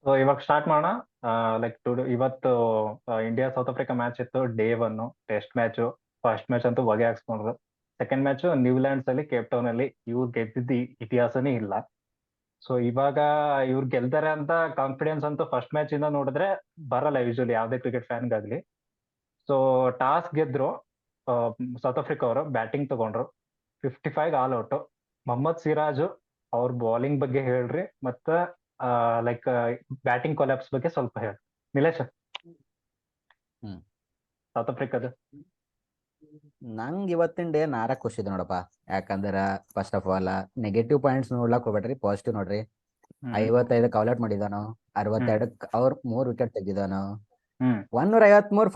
So ಇವಾಗ start ಮಾಡೋಣ. Like ಇವತ್ತು ಇಂಡಿಯಾ ಸೌತ್ ಆಫ್ರಿಕಾ ಮ್ಯಾಚ್ ಇತ್ತು, day 1 test match. First match ಅಂತೂ ಹೊಗೆ ಹಾಕ್ಸ್ಕೊಂಡ್ರು. ಸೆಕೆಂಡ್ ಮ್ಯಾಚ್ ನ್ಯೂಲ್ಯಾಂಡ್ಸ್ ಅಲ್ಲಿ, ಕೇಪ್ ಟೌನ್ ಅಲ್ಲಿ. ಇವ್ರು ಗೆದ್ದಿದ್ದು ಇತಿಹಾಸನೇ ಇಲ್ಲ. ಸೊ ಇವಾಗ ಇವ್ರು ಗೆಲ್ತಾರೆ ಅಂತ ಕಾನ್ಫಿಡೆನ್ಸ್ ಅಂತೂ ಫಸ್ಟ್ ಮ್ಯಾಚ್ ಇಂದ ನೋಡಿದ್ರೆ ಬರಲ್ಲ ಯೂಶಲಿ ಯಾವ್ದೇ ಕ್ರಿಕೆಟ್ ಫ್ಯಾನ್ಗಾಗ್ಲಿ. ಸೊ ಟಾಸ್ ಗೆದ್ರು ಸೌತ್ ಆಫ್ರಿಕಾ ಅವರು, ಬ್ಯಾಟಿಂಗ್ ತಗೊಂಡ್ರು. 55 ಆಲ್ ಔಟ್. ಮೊಹಮ್ಮದ್ ಸಿರಾಜು ಅವ್ರ ಬೌಲಿಂಗ್ ಬಗ್ಗೆ ಹೇಳ್ರಿ, ಮತ್ತ ಲೈಕ್ ಬ್ಯಾಟಿಂಗ್ ಕೊಲ್ಯಾಪ್ಸ್ ಬಗ್ಗೆ ಸ್ವಲ್ಪ ಹೇಳಿ ನಿಲೇಶ್. ಹ್ಮ್ ಸೌತ್ ಆಫ್ರಿಕಾದ ನಂಗ್ ಇವತ್ತಿನ ಡೇ ನಾರ ಖುಷಿ ಇದೆ ನೋಡಪ್ಪ. ಯಾಕಂದ್ರ first of all negative points ನೋಡ್ಲಕ್ ಹೋಗ್ಬೇಡ್ರಿ, ಪಾಸಿಟಿವ್ ನೋಡ್ರಿ. 55 ಔಟ್ ಮಾಡಿದಾನು, 62 ಅವ್ರ 3 ವಿಕೆಟ್ ತೆಗ್ದಿದಾನು. 153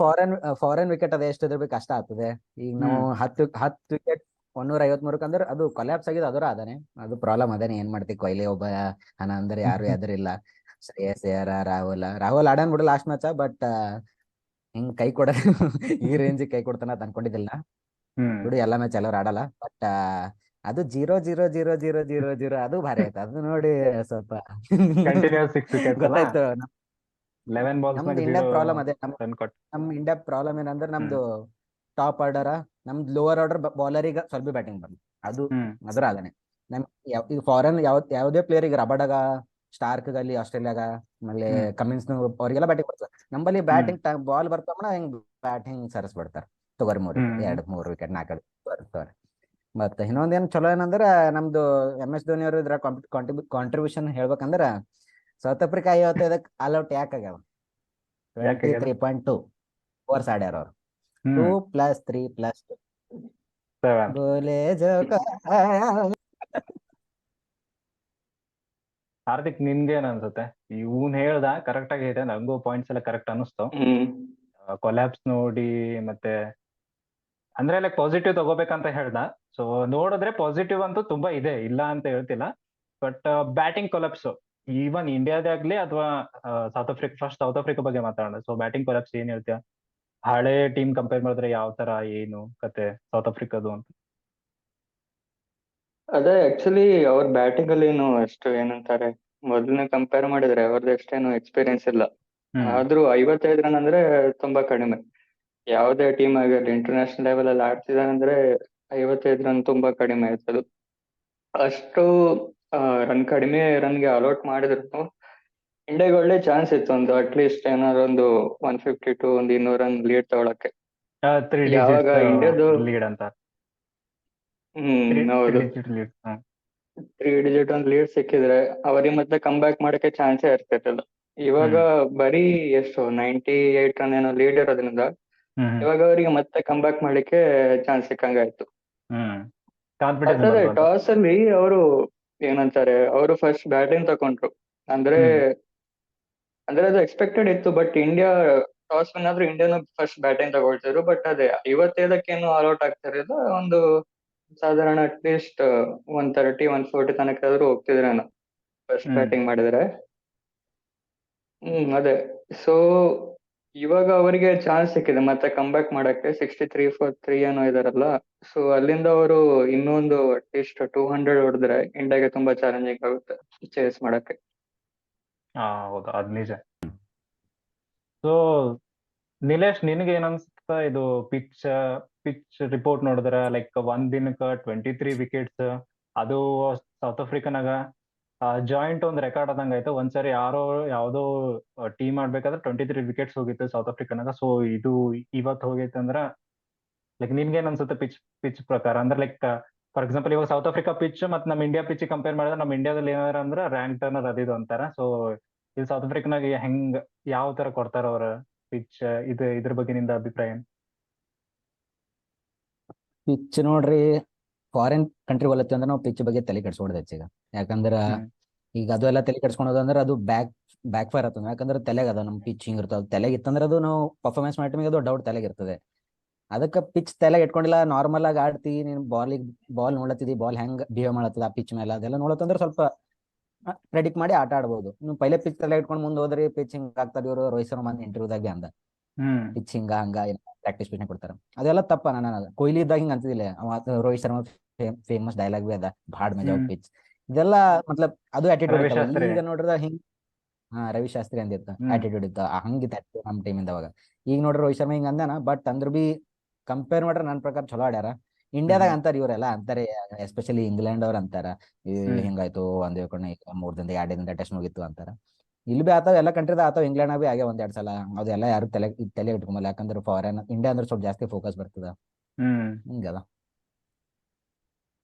ಫಾರೆನ್ ವಿಕೆಟ್ ಅದ ಎಷ್ಟು ಇದ್ರ ಕಷ್ಟ ಆಗ್ತದೆ. ಈಗ ನಾವು 10 ವಿಕೆಟ್ 153 ಅಂದ್ರೆ ಅದು ಕೊಲ್ಯಾಪ್ಸ್ ಆಗಿದೆ, ಅದರ ಅದಾನೆ. ಅದು ಪ್ರಾಬ್ಲಮ್ ಅದೇನೆ. ಏನ್ ಮಾಡ್ತಿ, ಕೊಹ್ಲಿ ಒಬ್ಬ ಹನ ಅಂದ್ರೆ ಯಾರು ಎದುರಿಲ್ಲ. ಶ್ರೇಯಸ್ ಅಯ್ಯರ್, ರಾಹುಲ್ ಆಡನ್ ಬಿಡು ಲಾಸ್ಟ್ ಮ್ಯಾಚ್, ಬಟ್ ಹಿಂಗ್ ಕೈ ಕೊಡ ಈ ರೇಂಜ್ ಕೈ ಕೊಡ್ತಾನ ಅಂತ ಅನ್ಕೊಂಡಿದ್ದಿಲ್ಲ. ಬಿಡು, ಎಲ್ಲಾ ಮ್ಯಾಚ್ ಎಲ್ಲರೂ ಆಡಲ್ಲ. ಬಟ್ ಅದು 0-0-0-0-0-0 ಅದು ಭಾರಿ ಆಯ್ತು. ಅದು ನೋಡಿ ಸ್ವಲ್ಪ ಕಂಟಿನ್ಯೂಸ್ 6 ವಿಕೆಟ್ಸ್ ಅಲ್ಲ, ಗೊತ್ತಾಯ್ತು. 11 ಬಾಲ್ಸ್ ನಮ್ದು ನಾಗ ಇಂಡಿಯಾ 0 ಪ್ರಾಬ್ಲಮ್ ಅದೇ. ರನ್ ಕೊಟ್ಟು. ನಮ್ ಇಂಡಿಯಾ ಪ್ರಾಬ್ಲಮ್ ಏನಂದ್ರೆ ನಮ್ದು ಟಾಪ್ ಆರ್ಡರ್, ನಮ್ದು ಲೋವರ್ ಆರ್ಡರ್ ಬೌಲರಿಗೆ ಸ್ವಲ್ಪ ಬ್ಯಾಟಿಂಗ್ ಬರ್ಲಿ, ಅದು ಅದರ ಅದನ್ನೇ. ನಮ್ ಈಗ ಫಾರಿನ್ ಯಾವುದೇ ಪ್ಲೇಯರ್, ಈಗ ರಬಡಗ, ಸ್ಟಾರ್ಕ್ ಅಲ್ಲಿ ಆಸ್ಟ್ರೇಲಿಯಾಗ, ಆಮೇಲೆ ಕಮಿನ್ಸ್ ಅವ್ರಿಗೆಲ್ಲ ಬ್ಯಾಟಿಂಗ್ ಬರ್ತದೆ. ನಮ್ಮಲ್ಲಿ ಬ್ಯಾಟಿಂಗ್ ಬಾಲ್ ಬರ್ತಾವಣ, ಹಿಂಗ್ ಬ್ಯಾಟಿಂಗ್ ಸರಿಸ್ಬಿಡ್ತಾರ. ತಗೋರಿ 3 ವಿಕೆಟ್ 4 ಬರ್ತಾರೆ. ಮತ್ತೆ ಇನ್ನೊಂದೇನ್ ಚಲೋ ಏನಂದ್ರ, ನಮ್ದು MS ಧೋನಿ ಅವರು ಇದ್ರ ಕಾಂಟ್ರಿಬ್ಯೂಷನ್ ಹೇಳ್ಬೇಕಂದ್ರ, ಸೌತ್ ಆಫ್ರಿಕಾ 55 ಆಲ್ ಔಟ್ ಯಾಕೆ ಆಗ್ಯಾವ? 23.2 ಓವರ್ಸ್ ಆಡ್ಯಾರ ಅವ್ರು. 2+3+2 ಬೋಲೆ ಜೋಕ. ಹಾರ್ದಿಕ್, ನಿನ್ಗೇನ್ ಅನ್ಸುತ್ತೆ? ಇವ್ನ್ ಹೇಳ್ದ ಕರೆಕ್ಟ್ ಆಗಿ ಇದೆ, ನಂಗೂ ಪಾಯಿಂಟ್ಸ್ ಎಲ್ಲ ಕರೆಕ್ಟ್ ಅನಿಸ್ತು. ಕೊಲ್ಯಾಪ್ಸ್ ನೋಡಿ, ಮತ್ತೆ ಅಂದ್ರೆ ಲೈಕ್ ಪಾಸಿಟಿವ್ ತಗೋಬೇಕಂತ ಹೇಳ್ದ. ಸೊ ನೋಡಿದ್ರೆ ಪಾಸಿಟಿವ್ ಅಂತೂ ತುಂಬಾ ಇದೆ, ಇಲ್ಲ ಅಂತ ಹೇಳ್ತಿಲ್ಲ. ಬಟ್ ಬ್ಯಾಟಿಂಗ್ ಕೊಲ್ಯಾಪ್ಸ್ ಈವನ್ ಇಂಡಿಯಾದಾಗ್ಲಿ ಅಥವಾ ಫಸ್ಟ್ ಸೌತ್ ಆಫ್ರಿಕಾ ಬಗ್ಗೆ ಮಾತಾಡೋಣ. ಸೊ ಬ್ಯಾಟಿಂಗ್ ಕೊಲ್ಯಾಪ್ಸ್ ಏನ್ ಹೇಳ್ತೀಯ? ಹಳೆ ಟೀಮ್ ಕಂಪೇರ್ ಮಾಡಿದ್ರೆ ಯಾವ ತರ, ಏನು ಕತೆ ಸೌತ್ ಆಫ್ರಿಕಾದು ಅಂತ? ಅದೇ ಆಕ್ಚುಲಿ ಅವ್ರ ಬ್ಯಾಟಿಂಗ್ ಅಲ್ಲಿ ಏನು ಅಷ್ಟು ಏನಂತಾರೆ, ಮೊದಲನೇ ಕಂಪೇರ್ ಮಾಡಿದ್ರೆ ಅವ್ರದ್ದು ಅಷ್ಟೇನು ಎಕ್ಸ್ಪೀರಿಯನ್ಸ್ ಇಲ್ಲ. ಆದ್ರೂ 55 ರನ್ ಅಂದ್ರೆ ತುಂಬಾ ಕಡಿಮೆ. ಯಾವುದೇ ಟೀಮ್ ಆಗಿರಲಿ ಇಂಟರ್ನ್ಯಾಷನಲ್ ಲೆವೆಲ್ ಅಲ್ಲಿ ಆಡ್ತಿದಾರೆ ಅಂದ್ರೆ 55 ರನ್ ತುಂಬಾ ಕಡಿಮೆ ಆಯ್ತದು. ಅಷ್ಟು ರನ್ ಕಡಿಮೆ ರನ್ಗೆ ಅಲೌಟ್ ಮಾಡಿದ್ರು ಇಂಡಿಯಾಗೆ ಒಳ್ಳೆ ಚಾನ್ಸ್ ಇತ್ತು. ಒಂದು ಅಟ್ಲೀಸ್ಟ್ ಏನಾದ್ರು ಒಂದು 150 to 200 ರನ್ ಲೀಡ್ ತಗೊಳಕ್ಕೆ. 3 ಯಾವಾಗ ಡಿಜಿಟ್ ಇಂಡಿಯಾದು ಲೀಡ್ ಅಂತ. ಹೌದು, 3 ಡಿಜಿಟ್ ಒಂದು ಲೀಡ್ ಸಿಕ್ಕಿದ್ರೆ ಅವರಿಗೆ ಮತ್ತೆ ಕಮ್ ಬ್ಯಾಕ್ ಮಾಡಕ್ಕೆ ಚಾನ್ಸೇ ಇರ್ತಿರ್ಲಿಲ್ಲ. ಇವಾಗ ಬರೀ ಎಷ್ಟು 98 ರನ್ ಏನೋ ಲೀಡ್ ಇರೋದ್ರಿಂದ ಇವಾಗ ಅವರಿಗೆ ಮತ್ತೆ ಕಮ್ ಬ್ಯಾಕ್ ಮಾಡ್ಲಿಕ್ಕೆ ಚಾನ್ಸ್ ಸಿಕ್ಕಂಗಾಯ್ತು. ಅದೇ ಟಾಸ್ ಅಲ್ಲಿ ಅವರು ಏನಂತಾರೆ, ಅವರು ಫಸ್ಟ್ ಬ್ಯಾಟಿಂಗ್ ತಕೊಂಡ್ರು. ಅಂದ್ರೆ ಅದು ಎಕ್ಸ್ಪೆಕ್ಟೆಡ್ ಇತ್ತು. ಬಟ್ ಇಂಡಿಯಾ ಟಾಸ್ ವಿನ್ ಆದ್ರೂ ಇಂಡಿಯಾನು ಫಸ್ಟ್ ಬ್ಯಾಟಿಂಗ್ ತಗೊಳ್ತಿದ್ರು. ಬಟ್ ಅದೇ 55 ಆಲ್ಔಟ್ ಆಗ್ತಿರಲಿಲ್ಲ. ಒಂದು ಸಾಧಾರಣ ಅಟ್ಲೀಸ್ಟ್ 130-140 ತನಕ ಆದ್ರೂ ಹೋಗ್ತಿದ್ರೇನೋ ಫಸ್ಟ್ ಬ್ಯಾಟಿಂಗ್ ಮಾಡಿದ್ರೆ. ಅದೇ. ಸೊ ಇವಾಗ ಅವರಿಗೆ ಚಾನ್ಸ್ ಸಿಕ್ಕಿದೆ ಮತ್ತೆ ಕಮ್ ಬ್ಯಾಕ್ ಮಾಡಕ್ಕೆ. 63 for 3 ಏನೋ ಇದಾರಲ್ಲ. ಸೊ ಅಲ್ಲಿಂದ ಅವರು ಇನ್ನೊಂದು ಅಟ್ಲೀಸ್ಟ್ 200 ಹೊಡೆದ್ರೆ ಇಂಡಿಯಾಗೆ ತುಂಬಾ ಚಾಲೆಂಜಿಂಗ್ ಆಗುತ್ತೆ ಚೇಸ್ ಮಾಡಕ್ಕೆ. ಹೌದು, ಅದ್ ನಿಜ. ಸೊ ನಿಲೇಶ್, ನಿನಗೆ ಏನ್ ಅನ್ಸುತ್ತ ಇದು ಪಿಚ್ ರಿಪೋರ್ಟ್ ನೋಡಿದ್ರ? ಲೈಕ್ ಒಂದ್ ದಿನಕ್ಕ 23 ವಿಕೆಟ್ಸ್, ಅದು ಸೌತ್ ಆಫ್ರಿಕಾನಾಗ ಜಾಯಿಂಟ್ ಒಂದ್ ರೆಕಾರ್ಡ್ ಆದಂಗ ಆಯ್ತು. ಒಂದ್ಸರಿ ಯಾವ್ದೋ ಟೀಮ್ ಆಡ್ಬೇಕಾದ್ರೆ 23 ವಿಕೆಟ್ಸ್ ಹೋಗಿತ್ತು ಸೌತ್ ಆಫ್ರಿಕಾನಾಗ. ಸೊ ಇದು ಇವತ್ತು ಹೋಗೈತೆ ಅಂದ್ರ ಲೈಕ್ ನಿನ್ಗೇನ್ ಅನ್ಸುತ್ತೆ ಪಿಚ್ ಪ್ರಕಾರ? ಅಂದ್ರೆ ಲೈಕ್ ಫಾರ್ ಎಕ್ಸಾಂಪಲ್ ಇವಾಗ ಸೌತ್ ಆಫ್ರಿಕಾ ಪಿಚ್ ಮತ್ತೆ ನಮ್ ಇಂಡಿಯಾ ಪಿಚ್ ಕಂಪೇರ್ ಮಾಡಿದ್ರೆ, ನಮ್ ಇಂಡಿಯಾದಲ್ಲಿ ಏನಾರ ಅಂದ್ರೆ ರ್ಯಾಂಕ್ ಟರ್ನರ್ ಅದಿದು ಅಂತಾರ. ಸೊ ಇಲ್ಲಿ ಸೌತ್ ಆಫ್ರಿಕಾನಾಗ ಹೆಂಗ್ ಯಾವ ತರ ಕೊಡ್ತಾರ ಅವ್ರ ಪಿಚ್? ಇದ್ರ ಬಗ್ಗೆ ನಿಂದ ಅಭಿಪ್ರಾಯ ಏನು? ಪಿಚ್ ನೋಡ್ರಿ, ಫಾರಿನ್ ಕಂಟ್ರಿ ಹೋಲತ್ತಿ ಅಂದ್ರೆ ನಾವು ಪಿಚ್ ಬಗ್ಗೆ ತಲೆ ಕೆಡ್ಸ್ಕೊಡೋದು ಹೆಚ್ಚಿಗ. ಯಾಕಂದ್ರ ಈಗ ಅದು ಎಲ್ಲ ತಲೆ ಕೆಡ್ಸ್ಕೊಳೋದು ಅಂದ್ರೆ ಅದು ಬ್ಯಾಕ್ ಫೈರ್ ಆಗ್ತದೆ. ಯಾಕಂದ್ರೆ ತಲೆಗೆ ಅದ ನಮ್ ಪಿಚ್ ಹಿಂಗ್ ಇರ್ತದೆ. ತಲೆಗೆ ಇತ್ತಂದ್ರೆ ಅದು ನಾವು ಪರ್ಫಾರ್ಮೆನ್ಸ್ ಮಾಡೋ ಟೈಮಿಗೆ ಅದು ಡೌಟ್ ತಲೆಗೆ ಇರ್ತದೆ. ಅದಕ್ಕೆ ಪಿಚ್ ತಲೆಗೆ ಇಟ್ಕೊಂಡಿಲ್ಲ, ನಾರ್ಮಲ್ ಆಗಿ ಆಡ್ತಿ, ನೀನ್ ಬಾಲ್ ನೋಡತ್ತಿದಿ, ಬಾಲ್ ಹೆಂಗ್ ಬಿಹೇವ್ ಮಾಡತ್ತದ ಆ ಪಿಚ್ ಮೇಲೆ, ಅದೆಲ್ಲ ನೋಡತ್ತಂದ್ರೆ ಸ್ವಲ್ಪ ಪ್ರೆಡಿಕ್ಟ್ ಮಾಡಿ ಆಟ ಆಡ್ಬೋದು. ನೀವು ಪೈಲೆ ಪಿಚ್ ತಲೆ ಇಟ್ಕೊಂಡು ಮುಂದೆ ಹೋದ್ರಿ ಪಿಚ್ ಹಿಂಗ್ ಆಗ್ತಾರೆ. ಇವರು ರೋಹಿತ್ ಶರ್ಮಾ ಇಂಟರ್ವ್ಯೂದಾಗ ಅಂದ ಪಿಚ್ ಹಿಂಗ ಪ್ರಾಕ್ಟೀಸ್ ಕೊಡ್ತಾರ. ಅದೆಲ್ಲ ತಪ್ಪ. ನಾನು ಕೊಹ್ಲಿ ಇದ್ದಾಗ ಹಿಂಗ ಅಂತಿದಿಲ್ಲ. ರೋಹಿತ್ ಶರ್ಮಾ ಫೇಮಸ್ ಡೈಲಾಗ್ ಬಿ ಅದ, ಭಾಡ್ ಮೇ ಜಾವ್ ಪಿಚ್. ಇದೆಲ್ಲ ಮತ್ಲಬ್ ಅದು ಆಟಿಟ್ಯೂಡ್ ಇರ್ತಾವ. ಈಗ ನೋಡ್ರ ಹಿಂಗ್ ರವಿ ಶಾಸ್ತ್ರಿ ಅಂದಿತ್ತು ಹ್ಮ್ ಆಟಿಟ್ಯೂಡ್ ಇತ್ತು ಹಂಗಿತ್ತು ನಮ್ಮ ಟೀಮಿಂದ ಅವಾಗ. ಈಗ ನೋಡ್ರಿ ರೋಹಿತ್ ಶರ್ಮಾ ಹಿಂಗ ಅಂದಾನ, ಬಟ್ ಅಂದ್ರ ಬಿ ಕಂಪೇರ್ ಮಾಡ್ರೆ ನನ್ನ ಪ್ರಕಾರ ಚಲೋ ಆಡ್ಯಾರ. ಇಂಡಿಯಾದಾಗ ಅಂತಾರ ಇವರೆಲ್ಲ ಅಂತಾರೆ, ಎಸ್ಪೆಷಲಿ ಇಂಗ್ಲೆಂಡ್ ಅವ್ರ ಅಂತಾರ ಹ್ಮ್ ಹಿಂಗಾಯ್ತು ಒಂದೇ ಕಡೆ 3 ದಿನದ 2 ದಿನದ ಟೆಸ್ಟ್ ಮುಗಿತ್ತು ಅಂತಾರ. ಇಲ್ಲಿ ಬಿ ಆತಾವ, ಎಲ್ಲ ಕಂಟ್ರಿದ ಆತಾವ, ಇಂಗ್ಲೆಂಡ್ ಬಿ ಆಗ 1-2 ಸಲ. ಅದೆಲ್ಲ ಯಾರು ತಲೆ ಇಟ್ಕೊಂಬಲ್ಲ, ಯಾಕಂದ್ರೆ ಫಾರಿನ್ ಇಂಡಿಯಾ ಅಂದ್ರೆ ಸ್ವಲ್ಪ ಜಾಸ್ತಿ ಫೋಕಸ್ ಬರ್ತದ ಹ್ಮ್ ಹಿಂಗದ.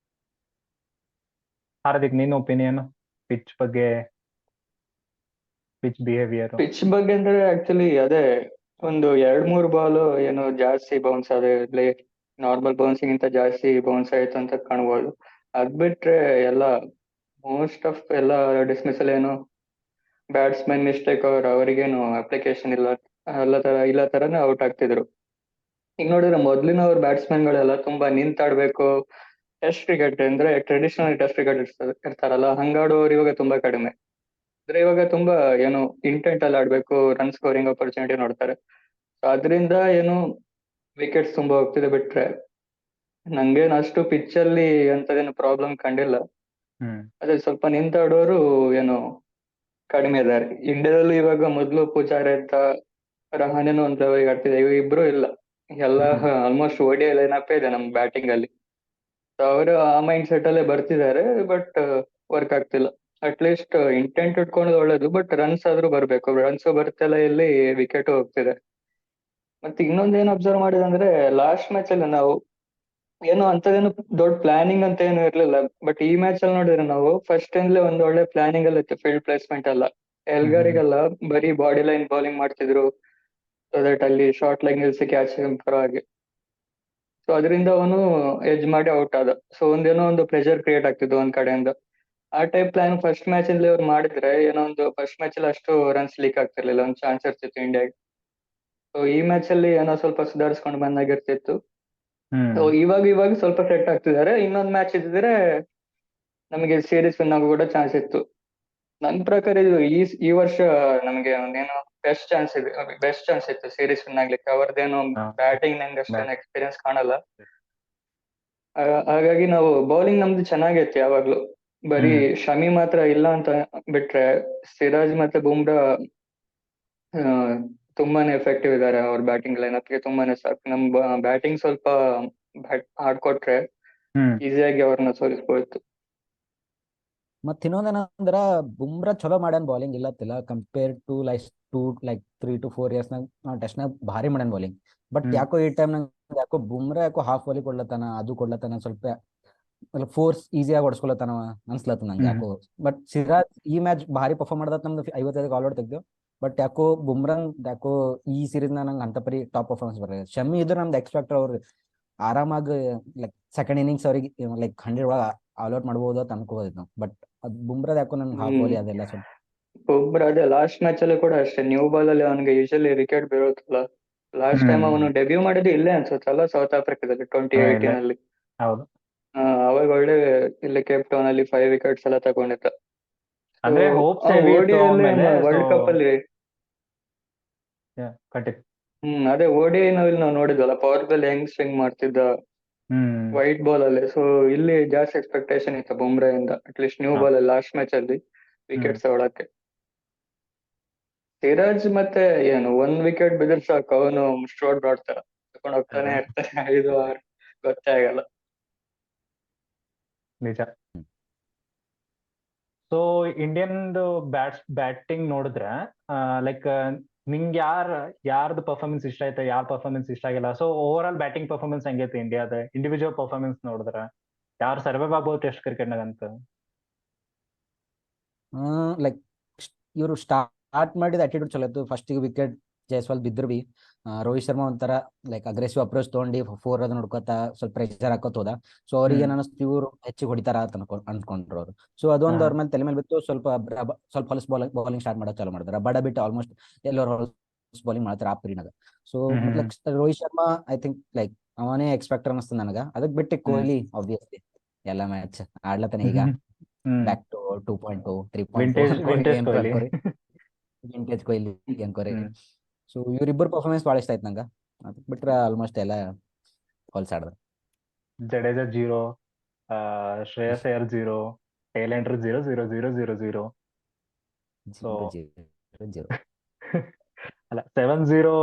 ಹಾರ್ದಿಕ್, ನಿನ್ ಒಪಿನಿಯನ್ ಪಿಚ್ ಬಗ್ಗೆ, ಪಿಚ್ ಬಿಹೇವಿಯರ್? ಪಿಚ್ ಬಗ್ಗೆ ಅಂದ್ರೆ ಆಕ್ಚುಲಿ ಅದೇ ಒಂದು 2-3 ಬಾಲ್ ಏನೋ ಜಾಸ್ತಿ ಬೌನ್ಸ್ ಆದ್ರೆ ನಾರ್ಮಲ್ ಬೌನ್ಸಿಂಗ್ ಗಿಂತ ಜಾಸ್ತಿ ಬೌನ್ಸ್ ಆಯ್ತು ಅಂತ ಕಾಣ್ಬೋದು. ಅದ್ ಬಿಟ್ರೆ ಎಲ್ಲ ಮೋಸ್ಟ್ ಆಫ್ ಎಲ್ಲ ಡಿಸ್ಮಿಸಲ್ ಏನು ಬ್ಯಾಟ್ಸ್ಮನ್ ಮಿಸ್ಟೇಕ್ ಅವರಿಗೇನು ಅಪ್ಲಿಕೇಶನ್ ಇಲ್ಲ ತರನೇ ಔಟ್ ಆಗ್ತಿದ್ರು. ಈಗ ನೋಡಿದ್ರೆ ಮೊದ್ಲಿನವ್ರ ಬ್ಯಾಟ್ಸ್ಮನ್ಗಳೆಲ್ಲ ತುಂಬಾ ನಿಂತಾಡ್ಬೇಕು. ಟೆಸ್ಟ್ ಕ್ರಿಕೆಟ್ ಅಂದ್ರೆ ಟ್ರೆಡಿಷನಲ್ ಟೆಸ್ಟ್ ಕ್ರಿಕೆಟ್ ಇರ್ತಾರಲ್ಲ, ಹಂಗಾಡುವವರು ಇವಾಗ ತುಂಬಾ ಕಡಿಮೆ. ಅಂದ್ರೆ ಇವಾಗ ತುಂಬಾ ಏನು ಇಂಟೆಂಟ್ ಅಲ್ಲಿ ಆಡ್ಬೇಕು, ರನ್ ಸ್ಕೋರಿಂಗ್ ಆಪರ್ಚುನಿಟಿ ನೋಡ್ತಾರೆ. ಸೊ ಅದರಿಂದ ಏನು ವಿಕೆಟ್ಸ್ ತುಂಬಾ ಹೋಗ್ತಿದೆ. ಬಿಟ್ರೆ ನಂಗೇನು ಅಷ್ಟು ಪಿಚ್ ಅಲ್ಲಿ ಅಂತದೇನು ಪ್ರಾಬ್ಲಮ್ ಕಂಡಿಲ್ಲ. ಹ್ಮ್ ಅದೇ ಸ್ವಲ್ಪ ನಿಂತಾಡೋರು ಏನು ಕಡಿಮೆ ಇದ್ದಾರೆ ಇಂಡಿಯಾದಲ್ಲೂ. ಇವಾಗ ಮೊದ್ಲು ಪೂಜಾರಿ ಅಂತ ರಹಾನೆನೂ ಒಂದ್ ಲೆವೆಲ್ಗೆ ಆಡ್ತಿದೆ, ಇವ್ ಇಬ್ರು ಇಲ್ಲ. ಎಲ್ಲ ಹ್ಮ್ ಆಲ್ಮೋಸ್ಟ್ ODI ಲೈನಪ್ ಇದೆ ನಮ್ ಬ್ಯಾಟಿಂಗ್ ಅಲ್ಲಿ. ಅವರು ಆ ಮೈಂಡ್ ಸೆಟ್ ಅಲ್ಲೇ ಬರ್ತಿದ್ದಾರೆ, ಬಟ್ ವರ್ಕ್ ಆಗ್ತಿಲ್ಲ. ಅಟ್ಲೀಸ್ಟ್ ಇಂಟೆಂಟ್ ಇಟ್ಕೊಳ್ಳೋದು ಒಳ್ಳೇದು, ಬಟ್ ರನ್ಸ್ ಆದ್ರೂ ಬರ್ಬೇಕು. ರನ್ಸ್ ಬರ್ತಿಲ್ಲ, ಇಲ್ಲಿ ವಿಕೆಟ್ ಹೋಗ್ತಿದೆ. ಮತ್ತೆ ಇನ್ನೊಂದೇನು ಅಬ್ಸರ್ವ್ ಮಾಡಿದಂದ್ರೆ ಲಾಸ್ಟ್ ಮ್ಯಾಚ್ ಅಲ್ಲಿ ನಾವು ಏನು ಅಂತದೇನು ದೊಡ್ಡ ಪ್ಲಾನಿಂಗ್ ಅಂತ ಏನು ಇರ್ಲಿಲ್ಲ. ಬಟ್ ಈ ಮ್ಯಾಚ್ ಅಲ್ಲಿ ನೋಡಿದ್ರೆ ನಾವು ಫಸ್ಟ್ ಇಂದಲೇ ಒಂದು ಒಳ್ಳೆ ಪ್ಲಾನಿಂಗ್ ಅಲ್ಲಿ ಇತ್ತು. ಫೀಲ್ಡ್ ಪ್ಲೇಸ್ಮೆಂಟ್ ಎಲ್ಲ ಹ್ಮ್ ಎಲ್ಗಾರಿಗೆಲ್ಲ ಬರೀ ಬಾಡಿ ಲೈನ್ ಬೌಲಿಂಗ್ ಮಾಡ್ತಿದ್ರು, ಸೊ ದಟ್ ಅಲ್ಲಿ ಶಾರ್ಟ್ ಲೈನ್ ನಿಲ್ಸಿ ಕ್ಯಾಚ್ ಪರವಾಗಿ. ಸೊ ಅದರಿಂದ ಅವನು ಎಜ್ ಮಾಡಿ ಔಟ್ ಆದ. ಸೊ ಒಂದೇನೋ ಒಂದು ಪ್ರೆಷರ್ ಕ್ರಿಯೇಟ್ ಆಗ್ತಿದ್ದು ಒಂದ್ ಕಡೆಯಿಂದ. ಆ ಟೈಪ್ ಪ್ಲಾನ್ ಫಸ್ಟ್ ಮ್ಯಾಚ್ ಅಲ್ಲಿ ಅವ್ರು ಮಾಡಿದ್ರೆ ಏನೋ ಒಂದು ಫಸ್ಟ್ ಮ್ಯಾಚ್ ಅಲ್ಲಿ ಅಷ್ಟು ರನ್ಸ್ ಲೀಕ್ ಆಗ್ತಿರ್ಲಿಲ್ಲ, ಒಂದು ಚಾನ್ಸ್ ಇರ್ತಿತ್ತು ಇಂಡಿಯಾಗೆ. ಸೊ ಈ ಮ್ಯಾಚ್ ಅಲ್ಲಿ ಏನೋ ಸ್ವಲ್ಪ ಸುಧಾರಿಸ್ಕೊಂಡು ಬಂದಾಗಿರ್ತಿತ್ತು. ಸೊ ಹ್ಮ್ ಇವಾಗ ಸ್ವಲ್ಪ ಸೆಟ್ ಆಗ್ತಿದ್ದಾರೆ. ಇನ್ನೊಂದ್ ಮ್ಯಾಚ್ ಇದ್ದಿದ್ರೆ ನಮಗೆ ಸೀರೀಸ್ ವಿನ್ ಆಗೋ ಕೂಡ ಚಾನ್ಸ್ ಇತ್ತು. ನನ್ ಪ್ರಕಾರ ಇದು ಈ ವರ್ಷ ನಮಗೆ ಒಂದೇನೋ ಬೆಸ್ಟ್ ಚಾನ್ಸ್ ಇತ್ತು ಸೀರೀಸ್ ವಿನ್ ಆಗ್ಲಿಕ್ಕೆ. ಅವ್ರದ್ದೇನು ಬ್ಯಾಟಿಂಗ್ ನಂಗೆ ಅಷ್ಟೇನು ಎಕ್ಸ್ಪೀರಿಯನ್ಸ್ ಕಾಣಲ್ಲ. ಹಾಗಾಗಿ ನಾವು ಬೌಲಿಂಗ್ ನಮ್ದು ಚೆನ್ನಾಗೈತಿ ಯಾವಾಗ್ಲೂ. ಬರೀ ಹ್ಮ್ ಶಮಿ ಮಾತ್ರ ಇಲ್ಲ ಅಂತ ಬಿಟ್ರೆ ಸಿರಾಜ್ ಮತ್ತೆ ಬುಮ್ರಾ ಆ, ತುಂಬಾನೇ ಎಫೆಕ್ಟಿವ್ ಇದ್ದಾರೆ. ಅವ್ರ ಬ್ಯಾಟಿಂಗ್ ಲೈನಪ್ಗೆ ತುಂಬಾನೇ ಸಾಕು. ನಮ್ ಬ್ಯಾಟಿಂಗ್ ಸ್ವಲ್ಪ ಆಡ್ಕೊಟ್ರೆ ಹ್ಮ್ ಈಸಿಯಾಗಿ ಅವ್ರನ್ನ ಸೋಲಿಸ್ಬೋಯ್ತು. ಮತ್ ಇನ್ನೊಂದೇನಂದ್ರ ಬುಮ್ರಾ ಚಲೋ ಮಾಡ್ಯಾನ ಬೌಲಿಂಗ್ ಇಲ್ಲತ್ತಿಲ್ಲ, compare to like 3 to 4 years ಟೆಸ್ಟ್ನಾಗ ಭಾರಿ ಮಾಡ್ಯಾನ ಬೌಲಿಂಗ್. ಬಟ್ ಹ್ಮ್ ಯಾಕೋ ಈ ಟೈಮ್ ಯಾಕೋ ಬುಮ್ರಾ ಯಾಕೋ ಹಾಫ್ ಬಾಲಿ ಕೊಡ್ಲತ್ತಾನ, ಅದು ಕೊಡ್ಲತ್ತಾನ, ಸ್ವಲ್ಪ ಫೋರ್ಸ್ ಈಸಿಯಾಗಿ ಹೊಡ್ಸ್ಕೊಳತ್ತಾನ ಅನ್ಸ್ಲತ್ತ ನಂಗೆ ಹ್ಮ್ ಯಾಕೋ. ಬಟ್ ಸಿರಾಜ್ ಈ ಮ್ಯಾಚ್ ಭಾರಿ ಪರ್ಫಾರ್ಮ್ ಮಾಡದ, ನಮ್ದು 55 ಆಲ್ ಔಟ್ ತೆಗ್ದು. ಬಟ್ ಯಾಕೋ ಬುಮ್ರಾಂಗ್ ಯಾಕೋ ಈ ಸೀರೀಸ್ ನಂಗೆ ಅಂತ ಪರಿ ಟಾಪ್ ಪರ್ಫಾರ್ಮೆನ್ಸ್ ಬರಲ್ಲ. ಶಮಿ ಇದ್ರೆ ನಮ್ದು ಎಕ್ಸ್ಪೆಕ್ಟರ್ ಅವ್ರು ಆರಾಮಾಗಿ ಲೈಕ್ ಸೆಕೆಂಡ್ ಇನ್ನಿಂಗ್ಸ್ ಅವ್ರಿಗೆ ಲೈಕ್ 100 ಒಳಗೆ ಆಲ್ ಔಟ್ ಮಾಡ್ಬೋದು ಅಂತ ಅನ್ಕೋಬೋದಿತ್ತು ನಾವು. ಬಟ್ ಅದು ಬುಮ್ರಾದ್ ಯಾಕೋ ನನ್ಗೆ ಹಾಫ್ ಬಾಲಿ ಅದೆಲ್ಲ ಸ್ವಲ್ಪ. ಬುಮ್ರಾ ಅದೇ ಲಾಸ್ಟ್ ಮ್ಯಾಚ್ ಅಲ್ಲಿ ಕೂಡ ಅಷ್ಟೇ, ನ್ಯೂ ಬಾಲ್ ಅಲ್ಲಿ ಅವನಿಗೆ ಯೂಶಲಿ ವಿಕೆಟ್ ಬೀಳುತ್ತಲ್ಲ. ಲಾಸ್ಟ್ ಟೈಮ್ ಹ್ಮ್ ಅವನು ಡೆಬ್ಯೂ ಮಾಡಿದ್ದು ಇಲ್ಲೇ ಅನ್ಸುತ್ತಲ್ಲ, ಸೌತ್ ಆಫ್ರಿಕಾದಲ್ಲಿ ಇಲ್ಲ 2018 ಅಲ್ಲಿ. ಹೌದು. ಅವಾಗ ಒಳ್ಳೆ ಇಲ್ಲಿ ಕೇಪ್ ಟೌನ್ ಅಲ್ಲಿ 5 ವಿಕೆಟ್ಸ್ ಎಲ್ಲ ತಗೊಂಡಿದ್ದ. ಸೊ ಅಂದ್ರೆ ಹೋಪ್ಸ್ ಹೆವಿ ಇತ್ತು ODI ಅವನ ಅಲ್ಲಿ ಮೇಲೆ. ಸೊ ವರ್ಲ್ಡ್ ಕಪ್ ಅಲ್ಲಿ ಅದೇ ODI ನಲ್ಲಿ ನಾವು ನೋಡಿದ್ವಲ್ಲ, ಪವರ್ ಪ್ಲೇ ಹೆಂಗ್ ಸ್ವಿಂಗ್ ಮಾಡ್ತಿದ್ದ ಹ್ಮ್ ವೈಟ್ ಬಾಲ್ ಅಲ್ಲಿ. ಸೊ ಇಲ್ಲಿ ಜಾಸ್ತಿ ಎಕ್ಸ್ಪೆಕ್ಟೇಷನ್ ಇತ್ತು ಬುಮ್ರಾ ಇಂದ, ಅಟ್ಲೀಸ್ಟ್ ನ್ಯೂ ಬಾಲ್ ಅಲ್ಲಿ ಲಾಸ್ಟ್ ಮ್ಯಾಚ್ ಅಲ್ಲಿ ಹ್ಮ್ ವಿಕೆಟ್ಸ್ ತಗೊಳಕ್ಕೆ. ಸಿರಾಜ್ ಮತ್ತೆ ಏನು 1 ವಿಕೆಟ್ ಬಿದ್ರೆ ಸಾಕು, ಅವನು ಸ್ಟ್ರೋಟ್ ತರ ತಗೊಂಡು ಹೋಗ್ತಾನೆ ಇರ್ತಾರೆ 5 ಓವರ್, ಗೊತ್ತೇ ಆಗಲ್ಲ. ನಿಜ. ಸೊ ಇಂಡಿಯನ್ ಬ್ಯಾಟಿಂಗ್ ನೋಡಿದ್ರೆ ಲೈಕ್ ನಿಂಗೆ ಯಾರ್ದು ಪರ್ಫಾರ್ಮೆನ್ಸ್ ಇಷ್ಟ ಆಯ್ತಾ, ಯಾರ ಪರ್ಫಾರ್ಮೆನ್ಸ್ ಇಷ್ಟ ಆಗಿಲ್ಲ? So over all batting performance ಹೆಂಗೈತೆ ಇಂಡಿಯಾದ? ಇಂಡಿವಿಜುವಲ್ ಪರ್ಫಾರ್ಮೆನ್ಸ್ ನೋಡಿದ್ರೆ ಯಾರು ಸರ್ವೈವ್ ಆಗ್ಬೋದು ಟೆಸ್ಟ್ ಕ್ರಿಕೆಟ್ನಾಗ ಅಂತ? ಲೈಕ್ ಇವರು ಸ್ಟಾರ್ಟ್ ಮಾಡಿದ ಅಟಿಟ್ಯೂಡ್ ಚಲೋ ಇತ್ತು. ಫಸ್ಟ್ ವಿಕೆಟ್ ಜೈಸ್ವಾಲ್ ಬಿದ್ರು ಬಿ ರೋಹಿತ್ ಶರ್ಮಾ ಒಂಥರ ಲೈಕ್ ಅಗ್ರೆಸಿವ್ ಅಪ್ರೋಚ್ ತಗೊಂಡು 4 ಅದ ನೋಡ್ಕೋತ ಸ್ವಲ್ಪ ಪ್ರೆಷರ್ ಹಾಕೋತ್ ಹೋದ. ಸೊ ಅವ್ರಿಗೆ ಏನ್ ಅನಿಸ್ತು, ಇವ್ರು ಹೆಚ್ಚಿಗೆ ಹೊಡಿತಾರ ಅಂತ ಅನ್ಕೊಂಡ್ರು ಅವ್ರು. ಸೊ ಅದೊಂದು ಅವ್ರ ಮೇಲೆ ತಲೆ ಮೇಲೆ ಬಿತ್ತು. ಸ್ವಲ್ಪ ಹೊಲಸ್ ಬೌಲಿಂಗ್ ಸ್ಟಾರ್ಟ್ ಮಾಡೋಕೆ ಚಾಲು ಮಾಡಿದ್ರು. ಬಡ ಬಿಟ್ಟು ಆಲ್ಮೋಸ್ಟ್ ಎಲ್ಲರೂ ಹೊಲಸ್ ಬೌಲಿಂಗ್ ಮಾಡ್ತಾರೆ ಆ period. So like Rohit Sharma I think like ಅವನೇ ಎಕ್ಸ್ಪೆಕ್ಟರ್ ಅನಿಸ್ತದೆ ನನಗ. ಅದಕ್ಕೆ ಬಿಟ್ಟು ಕೊಹ್ಲಿ ಆಬ್ವಿಯಸ್ಲಿ ಎಲ್ಲ ಮ್ಯಾಚ್ ಆಡ್ಲತ್ತಾನೆ ಈಗ. ಬ್ಯಾಕ್ ಟು 2.2 3.4 ವಿಂಟೇಜ್ ಏನ್ ಕೊಹ್ಲಿ. ಅನ್ಕೋರಿ, ವಿಂಟೇಜ್ ಕೊಹ್ಲಿ ಅನ್ಕೋರಿ. ಹ್ಮ್ ಸೊ ಇವ್ರಿಬ್ಬರು ಪರ್ಫಾರ್ಮೆನ್ಸ್ ಭಾಳ ಇಷ್ಟ ಆಯ್ತು ನಂಗೆ. ಅದಕ್ಕೆ ಬಿಟ್ರೆ ಆಲ್ಮೋಸ್ಟ್ ಎಲ್ಲ ಹೊಲ್ಸ್ ಆಡ್ದ. ಜಡೇಜಾ 0, ಶ್ರೇಯಸ್ ಅಯ್ಯರ್ 0, ಟೇಲೆಂಡರ್ 0, 0, 0, 0, 0. ಸೊ 0. ಅಲ್ಲ 7-0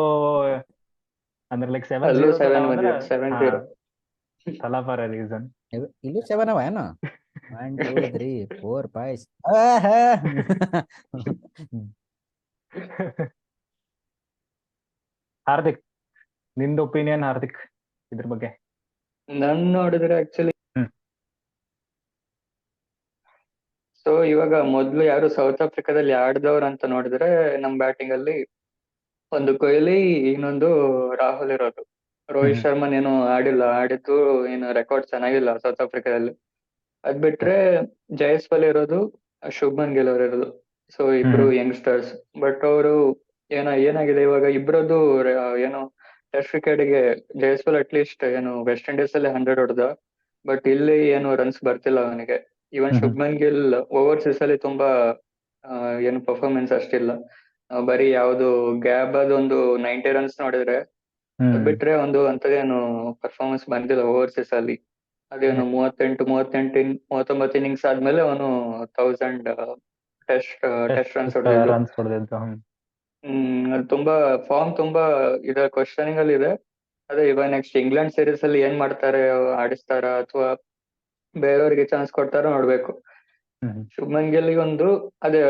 ಅಂದ್ರೆ ಲೈಕ್ ಅಲ್ಲೂ 7-0 7 ಅಂದ್ರೆ ಬಂದಿದೆ, 7-0. ತಲಾ ಫಾರ್ ಅ ರೀಸನ್. ಇಲ್ಲೂ 7 ಅವ ಏನು? 1 2 3 4 5. ಹಾರ್ದಿಕ್, ನಿಂದು ಒಪಿನಿಯನ್ ಹಾರ್ದಿಕ್ ಇದ್ರ ಬಗ್ಗೆ? ನನ್ ನೋಡಿದ್ರೆ ಆಕ್ಚುಲಿ ಹ್ಮ್. ಸೊ ಇವಾಗ ಮೊದ್ಲು ಯಾರು ಸೌತ್ ಆಫ್ರಿಕಾದಲ್ಲಿ ಆಡ್ದವ್ರು ಅಂತ ನೋಡಿದ್ರೆ ನಮ್ ಬ್ಯಾಟಿಂಗ್ ಅಲ್ಲಿ ಒಂದು ಕೊಹ್ಲಿ, ಇನ್ನೊಂದು ರಾಹುಲ್ ಇರೋದು. ರೋಹಿತ್ ಶರ್ಮನ್ ಏನು ಆಡಿಲ್ಲ, ಆಡಿದ್ದು ಏನು ರೆಕಾರ್ಡ್ ಚೆನ್ನಾಗಿಲ್ಲ ಸೌತ್ ಆಫ್ರಿಕಾದಲ್ಲಿ. ಅದ್ ಬಿಟ್ರೆ ಜಯಸ್ವಾಲ್ ಇರೋದು, ಶುಭ್ಮನ್ ಗಿಲ್ ಅವ್ರು ಇರೋದು. ಸೊ ಇಬ್ರು ಯಂಗ್ಸ್ಟರ್ಸ್. ಬಟ್ ಅವರು ಏನಾಗಿದೆ ಇವಾಗ ಇಬ್ರದ್ದು ಏನು ಟೆಸ್ಟ್ ಕ್ರಿಕೆಟ್ಗೆ ಜಯಸ್ವಾಲ್ ಅಟ್ಲೀಸ್ಟ್ ಏನು ವೆಸ್ಟ್ ಇಂಡೀಸ್ ಅಲ್ಲಿ 100 ಹೊಡೆದ. ಬಟ್ ಇಲ್ಲಿ ಏನು ರನ್ಸ್ ಬರ್ತಿಲ್ಲ ಅವನಿಗೆ. ಇವನ್ ಶುಭ್ಮನ್ ಗಿಲ್ ಓವರ್ಸೀಸ್ ಅಲ್ಲಿ ತುಂಬಾ ಏನು ಪರ್ಫಾರ್ಮೆನ್ಸ್ ಅಷ್ಟಿಲ್ಲ. ಬರೀ ಯಾವ್ದು ಗ್ಯಾಬ್ ಅದೊಂದು 90 ರನ್ಸ್ ನೋಡಿದ್ರೆ, ಅದ್ ಬಿಟ್ರೆ ಒಂದು ಅಂತದೇನು ಪರ್ಫಾರ್ಮೆನ್ಸ್ ಬಂದಿಲ್ಲ ಓವರ್ಸೀಸ್ ಅಲ್ಲಿ. ಅದೇನು 39 ಇನ್ನಿಂಗ್ಸ್ ಆದ್ಮೇಲೆ ಅವನು 1000 ಟೆಸ್ಟ್ ರನ್ಸ್ ಹೊಡೆದಿದ್ದು. ರನ್ಸ್ ಹೊಡೆದಿದ್ದು. ಅದು ತುಂಬಾ ಫಾರ್ಮ್ ತುಂಬಾ ಕ್ವಶನಿಂಗ್ ಅಲ್ಲಿ ಇದೆ. ಅದೇ ಇವಾಗ ನೆಕ್ಸ್ಟ್ ಇಂಗ್ಲೆಂಡ್ ಸೀರೀಸ್ ಅಲ್ಲಿ ಏನ್ ಮಾಡ್ತಾರೆ, ಆಡಿಸ್ತಾರ ಅಥವಾ ಬೇರೆಯವ್ರಿಗೆ ಚಾನ್ಸ್ ಕೊಡ್ತಾರೋ ನೋಡ್ಬೇಕು. ಶುಭ್ಮನ್ ಗಿಲ್ ಒಂದು ಅದೇ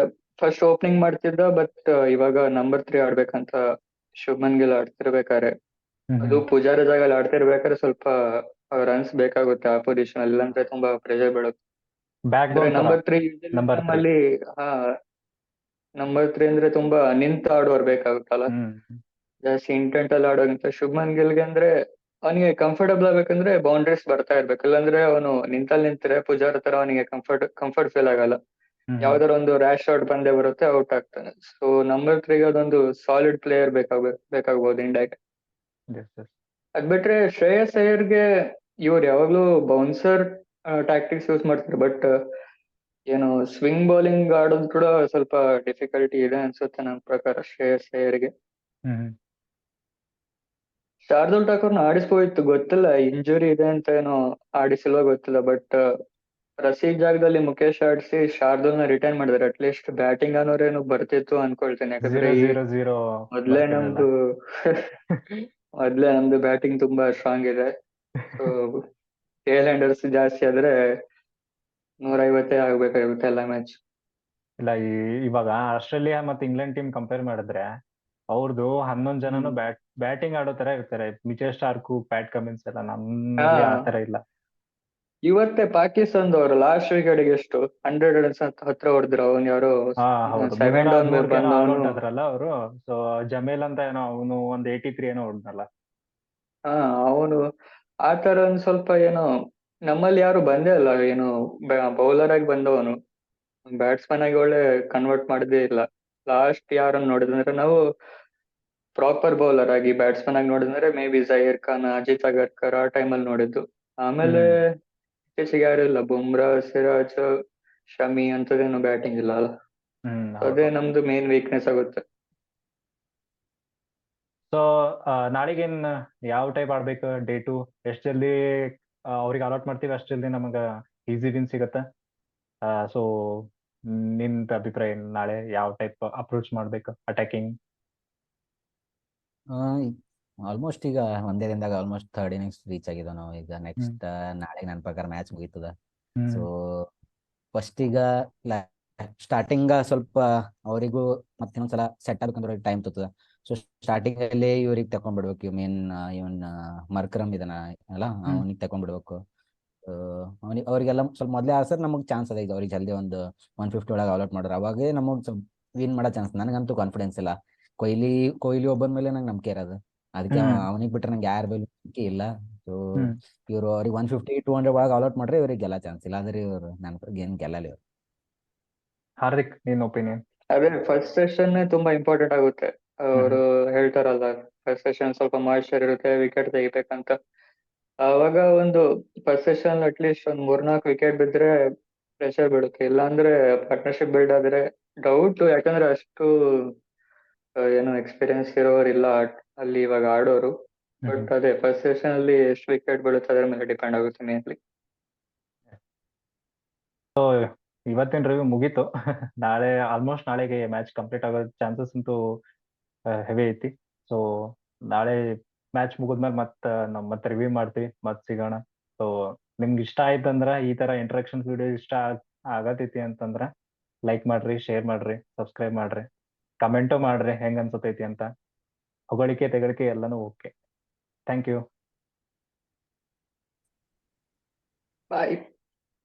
ಫಸ್ಟ್ ಓಪನಿಂಗ್ ಮಾಡ್ತಿದ್ದ, ಬಟ್ ಇವಾಗ ನಂಬರ್ 3 ಆಡ್ಬೇಕಂತ ಶುಭ್ಮನ್ ಗಿಲ್ ಆಡ್ತಿರ್ಬೇಕಾರೆ, ಅದು ಪೂಜಾರ ಜಾಗದಲ್ಲಿ ಆಡ್ತಿರ್ಬೇಕಾದ್ರೆ ಸ್ವಲ್ಪ ರನ್ಸ್ ಬೇಕಾಗುತ್ತೆ ಆ ಪೊಸಿಷನ್ ಅಲ್ಲಿ, ಇಲ್ಲಾಂದ್ರೆ ತುಂಬಾ ಪ್ರೆಷರ್ ಬೀಳುತ್ತೆ. ನಂಬರ್ 3 ನಮ್ಮಲ್ಲಿ ನಂಬರ್ 3 ಅಂದ್ರೆ ತುಂಬಾ ನಿಂತು ಆಡೋರ್ ಬೇಕಾಗುತ್ತಲ್ಲ, ಜಾಸ್ತಿ ಇಂಟೆಂಟ್ ಅಲ್ಲಿ ಆಡೋಂತ. ಶುಭ್ಮನ್ ಗಿಲ್ಗೆ ಅಂದ್ರೆ ಅವನಿಗೆ ಕಂಫರ್ಟಬಲ್ ಆಗ್ಬೇಕಂದ್ರೆ ಬೌಂಡ್ರೀಸ್ ಬರ್ತಾ ಇರ್ಬೇಕು, ಇಲ್ಲಾಂದ್ರೆ ಅವನು ನಿಂತ್ರೆ ಪೂಜಾರ ತರ ಅವನಿಗೆ ಕಂಫರ್ಟ್ ಫೀಲ್ ಆಗಲ್ಲ. ಯಾವ್ದಾರ ಒಂದು ರ್ಯಾಶ್ ಶಾಟ್ ಬಂದೇ ಬರುತ್ತೆ, ಔಟ್ ಆಗ್ತಾನೆ. ಸೊ ನಂಬರ್ 3 ಅದೊಂದು ಸಾಲಿಡ್ ಪ್ಲೇಯರ್ ಬೇಕಾಗ್ಬೋದು ಇಂಡಿಯಾಗೆ. ಅದ್ ಬಿಟ್ರೆ ಶ್ರೇಯಸ್ ಅಯ್ಯರ್ಗೆ ಇವ್ರು ಯಾವಾಗ್ಲೂ ಬೌನ್ಸರ್ ಟ್ಯಾಕ್ಟಿಕ್ಸ್ ಯೂಸ್ ಮಾಡ್ತಾರೆ, ಬಟ್ ಏನು ಸ್ವಿಂಗ್ ಬೌಲಿಂಗ್ ಆಡೋದು ಕೂಡ ಸ್ವಲ್ಪ ಡಿಫಿಕಲ್ಟಿ ಇದೆ ಅನ್ಸುತ್ತೆ ನನ್ನ ಪ್ರಕಾರ ಶ್ರೇಯಸ್ ಅಯ್ಯರ್ಗೆ. ಶಾರ್ದುಲ್ ಠಾಕೂರ್ನ ಆಡಿಸ್ಬೋದಿತ್ತು, ಗೊತ್ತಿಲ್ಲ ಇಂಜುರಿ ಇದೆ ಅಂತ ಏನೋ ಆಡಿಸಿಲ್ವ ಗೊತ್ತಿಲ್ಲ. ಬಟ್ ರಸೀದ್ ಜಾಗದಲ್ಲಿ ಮುಖೇಶ್ ಆಡಿಸಿ ಶಾರ್ದುಲ್ನ ರಿಟೈನ್ ಮಾಡಿದಾರೆ. ಅಟ್ಲೀಸ್ಟ್ ಬ್ಯಾಟಿಂಗ್ ಅನ್ನೋರೇನು ಬರ್ತಿತ್ತು ಅನ್ಕೊಳ್ತೇನೆ, ಯಾಕಂದ್ರೆ ಮೊದ್ಲೇ ನಮ್ದು ಬ್ಯಾಟಿಂಗ್ ತುಂಬಾ ಸ್ಟ್ರಾಂಗ್ ಇದೆ. ಸೊ ಟೇಲ್ ಹ್ಯಾಂಡರ್ಸ್ ಜಾಸ್ತಿ ಆದ್ರೆ 150 ಆಗ್ಬೇಕಾಗುತ್ತೆ ಎಲ್ಲ ಮ್ಯಾಚ್. ಇಲ್ಲ, ಇವಾಗ ಆಸ್ಟ್ರೇಲಿಯಾ ಮತ್ತೆ ಇಂಗ್ಲೆಂಡ್ ಟೀಮ್ ಕಂಪೇರ್ ಮಾಡಿದ್ರೆ ಅವ್ರದ್ದು 11 ಜನನು ಬ್ಯಾಟಿಂಗ್ ಆಡೋ ತರ ಇರ್ತಾರೆ. ಮಿಚೆಲ್ ಸ್ಟಾರ್ಕು, ಪ್ಯಾಟ್ ಕಮಿನ್ಸ್ ಎಲ್ಲ. ನಮ್ಮಲ್ಲಿ ಆ ತರ ಇಲ್ಲ. ಇವತ್ತೇ ಪಾಕಿಸ್ತಾನದವರು ಲಾಸ್ಟ್ ವಿಕೆಟ್ಗೆ ಎಷ್ಟು 100 ರನ್ಸ್ ಹತ್ರ ಹೊಡೆದ್ರು. ಅವನು ಯಾರೋ 7 ಡೌನ್ ಬಂದವನು ಆದ್ರಲ್ಲ ಅವರು. ಸೊ ಜಮೇಲ್ ಅಂತ ಏನೋ ಅವನು ಒಂದು 83 ಏನೋ ಹೊಡೆದ್ನಲ್ಲ. ಅವನು ಆತರ ಒಂದ್ ಸ್ವಲ್ಪ ಏನೋ ನಮ್ಮಲ್ಲಿ ಯಾರು ಬಂದೇ ಅಲ್ಲ, ಏನು ಬೌಲರ್ ಆಗಿ ಬಂದವನು ಬ್ಯಾಟ್ಸ್ಮನ್ ಆಗಿ ಒಳ್ಳೆ ಕನ್ವರ್ಟ್ ಮಾಡದೇ ಇಲ್ಲ. ಲಾಸ್ಟ್ ಯಾರನ್ನು ನೋಡಿದ್ರೆ ನಾವು ಪ್ರಾಪರ್ ಬೌಲರ್ ಆಗಿ, ಬ್ಯಾಟ್ಸ್ಮನ್ ಆಗಿ ನೋಡಿದ್ರೆ ಮೇ ಬಿ ಜಹೀರ್ ಖಾನ್, ಅಜಿತ್ ಅಗರ್ಕರ್ ಆ ಟೈಮಲ್ಲಿ ನೋಡಿದ್ದು. ಆಮೇಲೆ ಇತ್ತೀಚೆಗೆ ಯಾರು ಇಲ್ಲ, ಬುಮ್ರಾ, ಸಿರಾಜ್, ಶಮಿ ಅಂತದೇನು ಬ್ಯಾಟಿಂಗ್ ಇಲ್ಲ ಅಲ್ಲ. ಅದೇ ನಮ್ದು ಮೇನ್ ವೀಕ್ನೆಸ್ ಆಗುತ್ತೆ. ಸೊ ನಾಳೆಗೇನ್ ಯಾವ ಟೈಪ್ ಆಡ್ಬೇಕು? ಡೇ 2 ಎಷ್ಟ್ ಜಲ್ದಿ ಅವ್ರಿಗೆ ಅಲಾಟ್ ಮಾಡ್ತೀವಿ ಅಷ್ಟ್ ಜಲ್ದಿ ನಮಗ ಈಸಿ ವಿನ್ ಸಿಗತ್ತ. ಸೊ ನಿನ್ ಅಭಿಪ್ರಾಯ ಏನು? ನಾಳೆ ಯಾವ ಟೈಪ್ ಅಪ್ರೋಚ್ ಮಾಡ್ಬೇಕು ಅಟ್ಯಾಕಿಂಗ್? ಆಲ್ಮೋಸ್ಟ್ ಈಗ ಒಂದೇ ದಿನದಾಗ ಆಲ್ಮೋಸ್ಟ್ 3rd ಇನ್ನಿಂಗ್ಸ್ ರೀಚ್ ಆಗಿದಾವ ನಾವು. ಈಗ ನೆಕ್ಸ್ಟ್ ನಾಳೆ ನನ್ನ ಪ್ರಕಾರ ಮ್ಯಾಚ್ ಮುಗೀತದ. ಸೊ ಫಸ್ಟ್ ಈಗ ಸ್ಟಾರ್ಟಿಂಗ್ ಸ್ವಲ್ಪ ಅವರಿಗೂ ಮತ್ತೆ ಇನ್ನೊಂದ್ಸಲ ಸೆಟ್ ಆಗ್ಬೇಕಂದ್ರೆ ಟೈಮ್ ತಗೋತದ. ಸೊ ಸ್ಟಾರ್ಟಿಂಗ್ ಅಲ್ಲಿ ಇವ್ರಿಗೆ ತಕೊಂಡ್ಬಿಡ್ಬೇಕು. ಮೇನ್ ಇವನ್ ಮರ್ಕರಮ್ ಇದನ್ನ ಅಲ್ಲ, ಅವನಿಗೆ ತಕೊಂಡ್ಬಿಡ್ಬೇಕು. ಅವ್ರಿಗೆಲ್ಲ ಸ್ವಲ್ಪ ಮೊದ್ಲೇ ಆಡ್ಸರ್ ನಮಗ್ ಚಾನ್ಸ್ ಅದ. ಈಗ ಅವ್ರಿಗೆ ಜಲ್ದಿ ಒಂದು 150 ಒಳಗೆ ಔಟ್ ಮಾಡ್ರ ಅವಾಗೇ ನಮಗ್ ಸ್ವಲ್ಪ ವಿನ್ ಮಾಡೋ ಚಾನ್ಸ್. ನನಗಂತೂ ಕಾನ್ಫಿಡೆನ್ಸ್ ಇಲ್ಲ. ಕೊಹ್ಲಿ ಒಬ್ಬನ ಮೇಲೆ ನಂಗೆ ನಂಬಿಕೆ ಇರೋದು. ಅದಕ್ಕೆ ಅವನಿಗೆ ಬಿಟ್ರೆ ನಂಗೆ ಯಾರ ಮೇಲೆ ನಂಬಿಕೆ ಇಲ್ಲ. ಸೊ ಇವ್ರು ಅವ್ರಿಗೆ 150-200 ಒಳಗೆ ಔಟ್ ಮಾಡ್ರೆ ಇವ್ರಿಗೆ ಗೆಲ್ಲ ಚಾನ್ಸ್ ಇಲ್ಲ. ಆದ್ರೆ ಇವ್ರು ನನ್ ಏನ್ ಗೆಲ್ಲಲ್ಲ ಇವ್ರು. ಹಾರ್ದಿಕ್, ನಿನ್ ಒಪಿನಿಯನ್? ಅದೇ ಫಸ್ಟ್ ಸೆಷನ್ ತುಂಬಾ ಇಂಪಾರ್ಟೆಂಟ್ ಆಗುತ್ತೆ. ಅವರು ಹೇಳ್ತಾರಲ್ಲ, ಫಸ್ಟ್ ಸೆಷನ್ ಸ್ವಲ್ಪ ಮಾಯಿಶ್ಚರ್ ಇರುತ್ತೆ, ವಿಕೆಟ್ ತೆಗಿಬೇಕಂತ. ಆವಾಗ ಒಂದು ಫಸ್ಟ್ ಸೆಷನ್ ಅಟ್ಲೀಸ್ಟ್ ಒಂದ್ 3-4 ವಿಕೆಟ್ ಬಿದ್ರೆ ಪ್ರೆಷರ್ ಬೀಳುತ್ತೆ. ಇಲ್ಲಾಂದ್ರೆ ಪಾರ್ಟ್ನರ್ಶಿಪ್ ಬಿಲ್ಡ್ ಆದ್ರೆ ಡೌಟ್. ಯಾಕಂದ್ರೆ ಅಷ್ಟು ಏನು ಎಕ್ಸ್ಪೀರಿಯನ್ಸ್ ಇರೋರು ಇಲ್ಲ ಅಲ್ಲಿ ಇವಾಗ ಆಡೋರು. ಬಟ್ ಅದೇ ಫಸ್ಟ್ ಸೆಷನ್ ಅಲ್ಲಿ ಎಷ್ಟು ವಿಕೆಟ್ ಬೀಳುತ್ತೆ ಅದ್ರ ಮೇಲೆ ಡಿಪೆಂಡ್ ಆಗುತ್ತೆ ಮೇನ್ಲಿ. ಇವತ್ತಿನ ರಿವ್ಯೂ ಮುಗೀತು. ನಾಳೆ ಆಲ್ಮೋಸ್ಟ್ ನಾಳೆಗೆ ಮ್ಯಾಚ್ ಕಂಪ್ಲೀಟ್ ಆಗೋ ಚಾನ್ಸಸ್ ಅಂತೂ ಹೆವಿ ಐತಿ. ಸೊ ನಾಳೆ ಮ್ಯಾಚ್ ಮುಗಿದ್ಮೇಲೆ ನಾವು ಮತ್ತೆ ರಿವ್ಯೂ ಮಾಡ್ತೀವಿ, ಮತ್ತೆ ಸಿಗೋಣ. ಸೊ ನಿಮ್ಗೆ ಇಷ್ಟ ಆಯ್ತಂದ್ರ, ಈ ತರ ಇಂಟ್ರಾಕ್ಷನ್ ವಿಡಿಯೋ ಇಷ್ಟ ಆಗತೈತಿ ಅಂತಂದ್ರ ಲೈಕ್ ಮಾಡ್ರಿ, ಶೇರ್ ಮಾಡ್ರಿ, ಸಬ್ಸ್ಕ್ರೈಬ್ ಮಾಡ್ರಿ, ಕಮೆಂಟು ಮಾಡ್ರಿ ಹೆಂಗ್ ಅನ್ಸತೈತಿ ಅಂತ. ಹೊಗಳಿಕೆ ತೆಗಳಿಕೆ ಎಲ್ಲಾನು ಓಕೆ. Thank you. ಬಾಯ್.